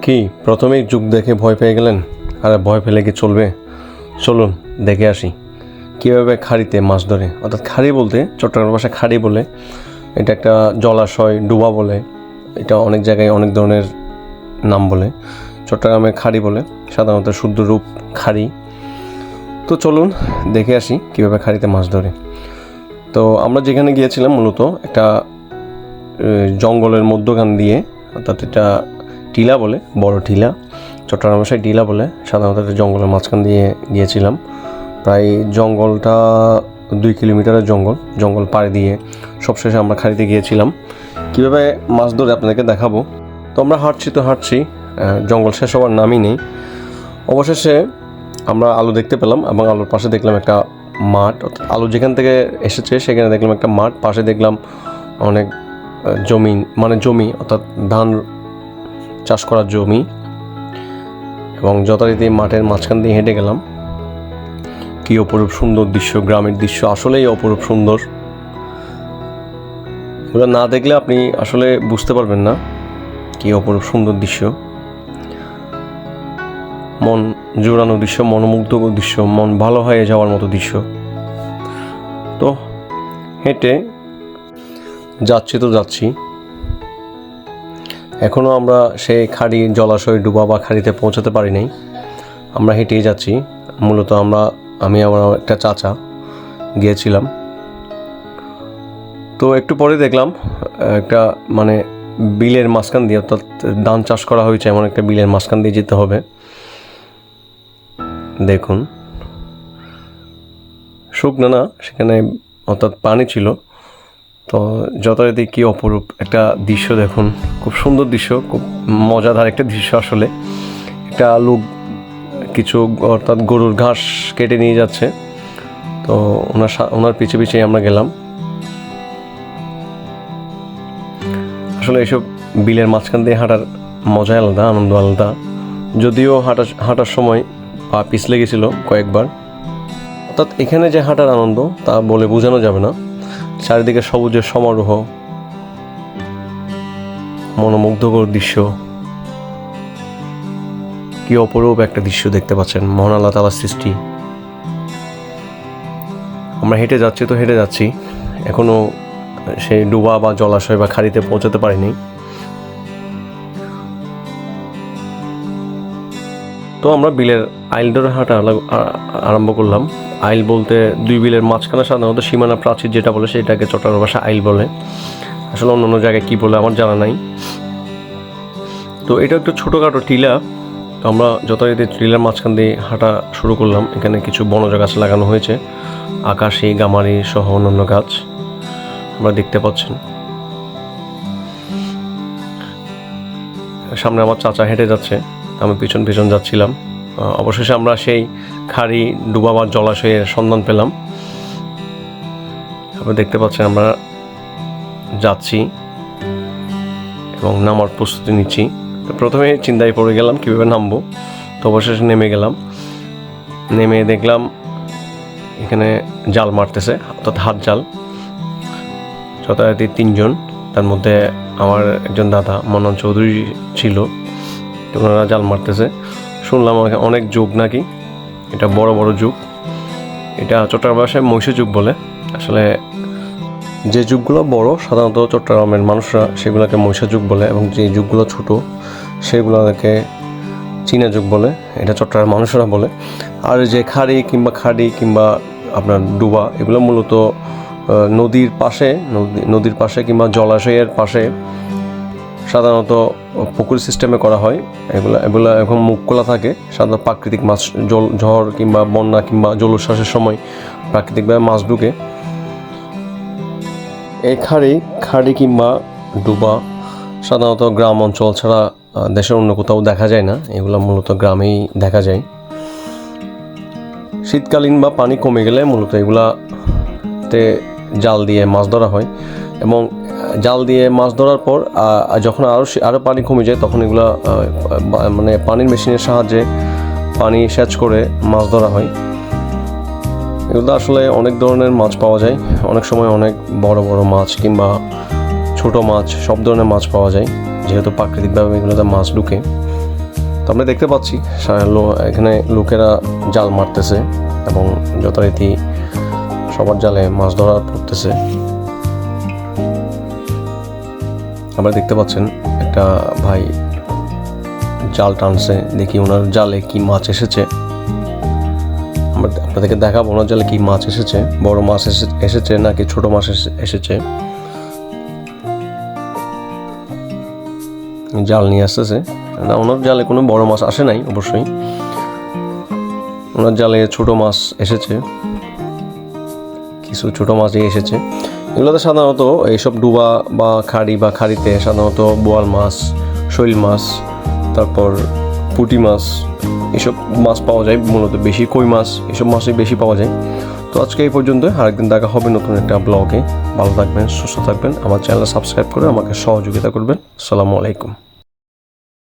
কি প্রথমেই যুগ দেখে ভয় পেয়ে গেলেন? আরে ভয় পেলে কি চলবে? চলুন দেখে আসি কীভাবে খাড়িতে মাছ ধরে। অর্থাৎ খাড়ি বলতে চট্টগ্রাম ভাষায় খাড়ি বলে, এটা একটা জলাশয়, ডুবা বলে, এটা অনেক জায়গায় অনেক ধরনের নাম বলে। চট্টগ্রামে খাড়ি বলে, সাধারণত শুদ্ধ রূপ খাড়ি। তো চলুন দেখে আসি কীভাবে খাড়িতে মাছ ধরে। তো আমরা যেখানে গিয়েছিলাম মূলত একটা জঙ্গলের মধ্যখান দিয়ে, অর্থাৎ এটা টিলা বলে, বড় টিলা, চট্টগ্রাম ভাষায় টিলা বলে। সাধারণত একটা জঙ্গলের মাঝখান দিয়ে গিয়েছিলাম। প্রায় জঙ্গলটা 2 কিলোমিটারের জঙ্গল পাড়ে দিয়ে সবশেষে আমরা খাড়িতে গিয়েছিলাম। কীভাবে মাছ ধরে আপনাদেরকে দেখাবো। তো আমরা হাঁটছি, জঙ্গল শেষ হওয়ার নামই নেই। অবশেষে আমরা আলু দেখতে পেলাম এবং আলুর পাশে দেখলাম একটা মাঠ। অর্থাৎ আলু যেখান থেকে এসেছে সেখানে দেখলাম একটা মাঠ, পাশে দেখলাম অনেক জমি অর্থাৎ ধান চাষ করার জমি। এবং যথারীতি মাঠের মাঝখান দিয়ে হেঁটে গেলাম। কী অপরূপ সুন্দর দৃশ্য, গ্রামের দৃশ্য, আসলেই অপরূপ সুন্দর। এগুলো না দেখলে আপনি আসলে বুঝতে পারবেন না কী অপরূপ সুন্দর দৃশ্য, মন জোড়ানো দৃশ্য, মনোমুগ্ধকর দৃশ্য, মন ভালো হয়ে যাওয়ার মতো দৃশ্য। তো হেঁটে যাচ্ছি। এখনও আমরা সেই খাড়ি, জলাশয়, ডুবা বা খাড়িতে পৌঁছাতে পারি নাই। আমরা হেঁটেই যাচ্ছি। মূলত আমি আমার একটা চাচা গিয়েছিলাম। তো একটু পরে দেখলাম একটা বিলের মাঝখান দিয়ে, অর্থাৎ ধান চাষ করা হয়েছে এমন একটা বিলের মাঝখান দিয়ে যেতে হবে। দেখুন শুকনো না, সেখানে অর্থাৎ পানি ছিল। তো যথারীতি কী অপরূপ একটা দৃশ্য দেখুন, খুব সুন্দর দৃশ্য, খুব মজাদার একটা দৃশ্য। আসলে একটা লোক কিছু অর্থাৎ গরুর ঘাস কেটে নিয়ে যাচ্ছে। তো ওনার পিছে আমরা গেলাম। আসলে এইসব বিলের মাঝখান দিয়ে হাঁটার মজা আলাদা, আনন্দ আলাদা। যদিও হাঁটার সময় পা পিছলে গেছিল কয়েকবার। অর্থাৎ এখানে যে হাঁটার আনন্দ তা বলে বোঝানো যাবে না। চারিদিকে সবুজের সমারোহ, মনোমুগ্ধকর দৃশ্য, কি অপরূপ একটা দৃশ্য দেখতে পাচ্ছেন, মহান আল্লাহ তাআলার সৃষ্টি। আমরা হেঁটে যাচ্ছি, এখনো সেই ডুবা বা জলাশয় বা খাড়িতে পৌঁছাতে পারিনি। তো আমরা বিলের আইল ধরে হাঁটা আরম্ভ করলাম। আইল বলতে 2 বিলের মাঝখানে সাধারণত সীমানা প্রাচীর যেটা বলে সেটাকে চট্টগ্রাম ভাষায় আইল বলে। আসলে অন্য জায়গায় কী বলে আমার জানা নাই। তো এটা একটু ছোটোখাটো টিলা। তো আমরা যথারীতি টিলার মাঝখান দিয়ে হাঁটা শুরু করলাম। এখানে কিছু বনজ গাছ লাগানো হয়েছে, আকাশি, গামারি সহ অন্যান্য গাছ আমরা দেখতে পাচ্ছেন। সামনে আমার চাচা হেঁটে যাচ্ছে, আমি পিছন যাচ্ছিলাম। অবশেষে আমরা সেই খাড়ি, ডুবা বা জলাশয়ের সন্ধান পেলাম। আপনারা দেখতে পাচ্ছেন আমরা যাচ্ছি এবং নামার প্রস্তুতি নিচ্ছি। তো প্রথমে চিন্তায় পড়ে গেলাম কীভাবে নামবো। তো অবশেষে নেমে দেখলাম এখানে জাল মারতেছে, অর্থাৎ হাত জাল। যথারীতি 3 জন, তার মধ্যে আমার একজন দাদা মনোন চৌধুরী ছিল। ওনারা জাল মারতেছে। শুনলাম অনেক যুগ নাকি, এটা বড় বড় যুগ। এটা চট্টগ্রাম ভাষায় মহিষ যুগ বলে। আসলে যে যুগগুলো বড় সাধারণত চট্টগ্রামের মানুষরা সেগুলোকে মহিষ যুগ বলে, এবং যে যুগগুলো ছোট সেগুলোকে চীনা যুগ বলে, এটা চট্টগ্রামের মানুষরা বলে। আর যে খাড়ি কিংবা আপনার ডুবা, এগুলো মূলত নদীর পাশে কিংবা জলাশয়ের পাশে সাধারণত পুকুর সিস্টেমে করা হয়। এগুলো এখন মুখ খোলা থাকে। সাধারণত প্রাকৃতিক মাছ, ঝড় কিংবা বন্যা কিংবা জলোচ্ছ্বাসের সময় প্রাকৃতিকভাবে মাছ ঢুকে। এই খাড়ি কিংবা ডুবা সাধারণত গ্রাম অঞ্চল ছাড়া দেশের অন্য কোথাও দেখা যায় না। এগুলো মূলত গ্রামেই দেখা যায়। শীতকালীন বা পানি কমে গেলে মূলত এগুলাতে জাল দিয়ে মাছ ধরা হয়। এবং জাল দিয়ে মাছ ধরার পর যখন আরও পানি কমে যায় তখন এগুলা পানির মেশিনের সাহায্যে পানি সেচ করে মাছ ধরা হয়। এগুলো আসলে অনেক ধরনের মাছ পাওয়া যায়। অনেক সময় অনেক বড় বড় মাছ কিংবা ছোট মাছ, সব ধরনের মাছ পাওয়া যায়, যেহেতু প্রাকৃতিকভাবে এগুলোতে মাছ ঢুকে। তো আমরা দেখতে পাচ্ছি এখানে লোকেরা জাল মারতেছে এবং যথারীতি সবার জালে মাছ ধরা পড়তেছে। আপনারা দেখতে পাচ্ছেন একটা ভাই জাল টানছে, দেখি ওনার জালে কি মাছ এসেছে। আমরা আপনাদেরকে দেখাবো ওনার জালে কি মাছ এসেছে, বড় মাছ এসেছে নাকি ছোট মাছ এসেছে। জাল নিয়ে আসতেছে না, ওনার জালে কোনো বড় মাছ আসে নাই, অবশ্যই ওনার জালে ছোট মাছ এসেছে, কিছু ছোট মাছই এসেছে। এগুলোতে সাধারণত এইসব ডুবা বা খাড়ি বা খাড়িতে সাধারণত বোয়াল মাছ, শৈল মাছ, তারপর পুঁটি মাছ, এসব মাছ পাওয়া যায় মূলত বেশি। কই মাছ, এসব মাছই বেশি পাওয়া যায়। তো আজকে এই পর্যন্ত, আরেকদিন দেখা হবে নতুন একটা ব্লগে। ভালো থাকবেন, সুস্থ থাকবেন, আমার চ্যানেল সাবস্ক্রাইব করে আমাকে সহযোগিতা করবেন। আসসালামু আলাইকুম।